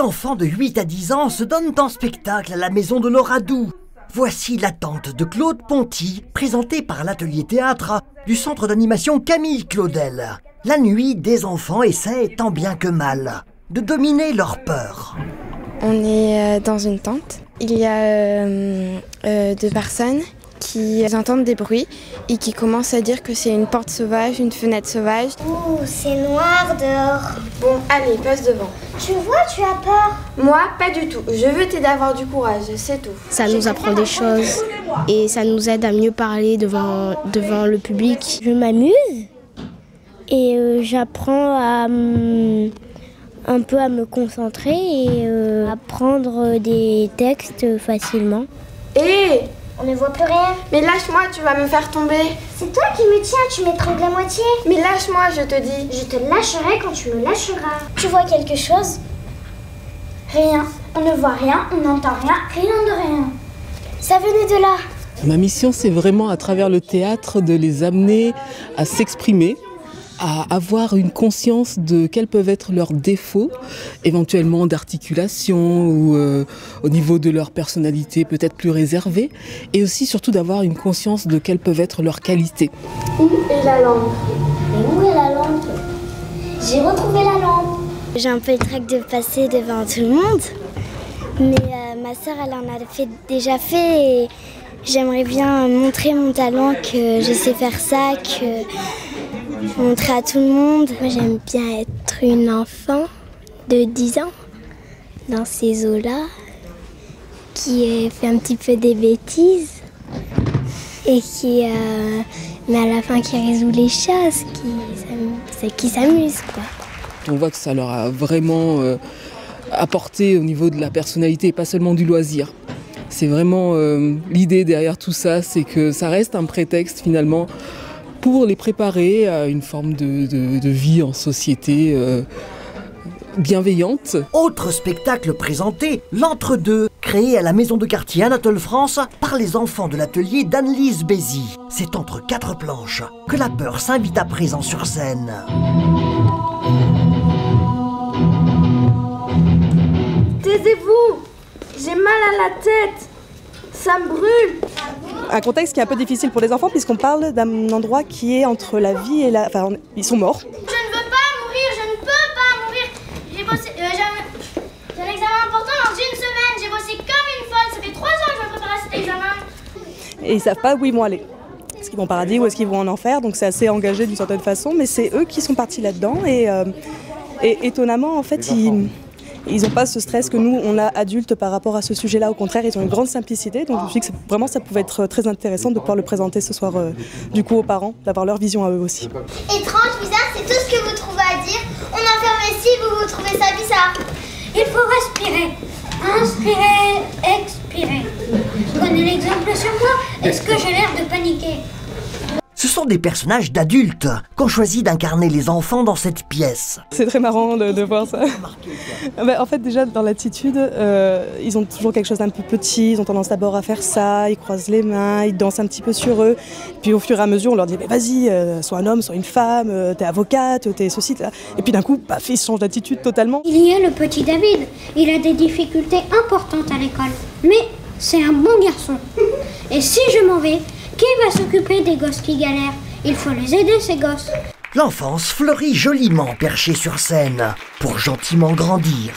enfants de 8 à 10 ans se donnent en spectacle à la maison de Laura Doux. Voici l'attente de Claude Ponty, présentée par l'atelier théâtre du centre d'animation Camille Claudel. La nuit, des enfants essaient, tant bien que mal, de dominer leur peur. On est dans une tente. Il y a 2 personnes qui entendent des bruits et qui commencent à dire que c'est une porte sauvage, une fenêtre sauvage. Ouh, c'est noir dehors. Bon, allez, passe devant. Tu vois, tu as peur. Moi, pas du tout. Je veux t'aider à avoir du courage, c'est tout. Ça nous apprend des choses et ça nous aide à mieux parler devant le public. Je m'amuse et j'apprends un peu à me concentrer et à prendre des textes facilement. Hé! On ne voit plus rien. Mais lâche-moi, tu vas me faire tomber. C'est toi qui me tiens, tu m'étrangles à moitié. Mais lâche-moi, je te dis. Je te lâcherai quand tu me lâcheras. Tu vois quelque chose? Rien. On ne voit rien, on n'entend rien, rien de rien. Ça venait de là. Ma mission, c'est vraiment à travers le théâtre de les amener à s'exprimer, à avoir une conscience de quels peuvent être leurs défauts, éventuellement d'articulation ou au niveau de leur personnalité peut-être plus réservée, et aussi surtout d'avoir une conscience de quelles peuvent être leurs qualités. Où est la lampe? Mais où est la lampe? J'ai retrouvé la lampe. J'ai un peu le trac de passer devant tout le monde, mais ma sœur elle en a déjà fait et j'aimerais bien montrer mon talent, que je sais faire ça, que montrer à tout le monde. Moi, j'aime bien être une enfant de 10 ans dans ces eaux-là qui fait un petit peu des bêtises et mais à la fin qui résout les choses, qui s'amuse, quoi. On voit que ça leur a vraiment apporté au niveau de la personnalité et pas seulement du loisir. C'est vraiment l'idée derrière tout ça, c'est que ça reste un prétexte finalement pour les préparer à une forme de vie en société bienveillante. Autre spectacle présenté, l'Entre-deux, créé à la maison de quartier Anatole France par les enfants de l'atelier d'Annelise Bézy. C'est entre 4 planches que la peur s'invite à présent sur scène. Taisez-vous! J'ai mal à la tête! Ça me brûle! Un contexte qui est un peu difficile pour les enfants puisqu'on parle d'un endroit qui est entre la vie et la... Enfin, ils sont morts. Je ne veux pas mourir, je ne peux pas mourir. J'ai bossé... j'ai un examen important dans 1 semaine. J'ai bossé comme une folle. Ça fait 3 ans que je me prépare à cet examen. Et ils savent pas où ils vont aller. Est-ce qu'ils vont au paradis ou est-ce qu'ils vont en enfer? Donc c'est assez engagé d'une certaine façon, mais c'est eux qui sont partis là-dedans et étonnamment, en fait, ils n'ont pas ce stress que nous, on a adultes par rapport à ce sujet-là. Au contraire, ils ont une grande simplicité. Donc je me suis dit que vraiment, ça pouvait être très intéressant de pouvoir le présenter ce soir du coup aux parents, d'avoir leur vision à eux aussi. Étrange, bizarre, c'est tout ce que vous trouvez à dire. On enferme ici, vous trouvez ça bizarre. Il faut respirer. Inspirer, expirer. Prenez l'exemple sur moi. Est-ce que j'ai l'air de paniquer? Ce sont des personnages d'adultes qu'ont choisi d'incarner les enfants dans cette pièce. C'est très marrant de voir ça. En fait, déjà, dans l'attitude, ils ont toujours quelque chose d'un peu petit. Ils ont tendance d'abord à faire ça, ils croisent les mains, ils dansent un petit peu sur eux. Puis au fur et à mesure, on leur dit mais vas-y, sois un homme, sois une femme, t'es avocate, t'es ceci, t'es là. Et puis d'un coup, paf, ils changent d'attitude totalement. Il y a le petit David. Il a des difficultés importantes à l'école. Mais c'est un bon garçon. Et si je m'en vais, qui va s'occuper des gosses qui galèrent? Il faut les aider, ces gosses. L'enfance fleurit joliment perchée sur scène pour gentiment grandir.